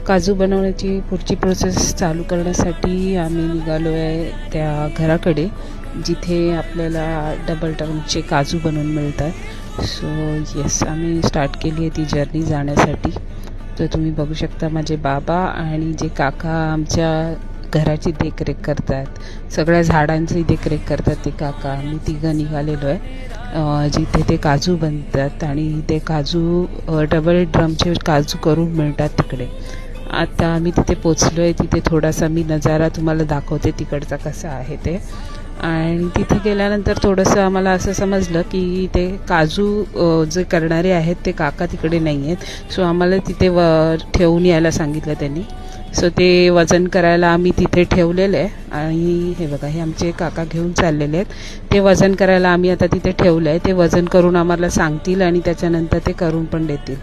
काजू बनवण्याची पुढची प्रोसेस चालू करण्यासाठी आम्ही निघालो आहे त्या घराकडे, जिथे आपल्याला डबल टर्मचे काजू बनवून मिळतात. येस, आम्ही स्टार्ट केली आहे ती जर्नी जाण्यासाठी. तर तुम्ही बघू शकता माझे बाबा आणि जे काका आमच्या घराची देखरेख करतात, सगळ्या झाडांची देखरेख करतात ते काका. आम्ही तिघं निघालेलो आहे जिथे ते काजू बनतात आणि ते काजू डबल ड्रमचे काजू करून मिळतात तिकडे. आता आम्ही तिथे पोचलो आहे. तिथे थोडासा मी नजारा तुम्हाला दाखवते तिकडचा कसा आहे ते. आणि तिथे गेल्यानंतर थोडंसं आम्हाला असं समजलं की ते काजू जे करणारे आहेत ते काका तिकडे नाही आहेत. आम्हाला तिथे ठेवून यायला सांगितलं त्यांनी. ते वजन करायला आम्ही तिथे ठेवलेलं आहे. आणि हे बघा, हे आमचे काका घेऊन चाललेले आहेत. ते वजन करायला आम्ही आता तिथे ठेवलं आहे. ते वजन करून आम्हाला सांगतील आणि त्याच्यानंतर ते करून पण देतील.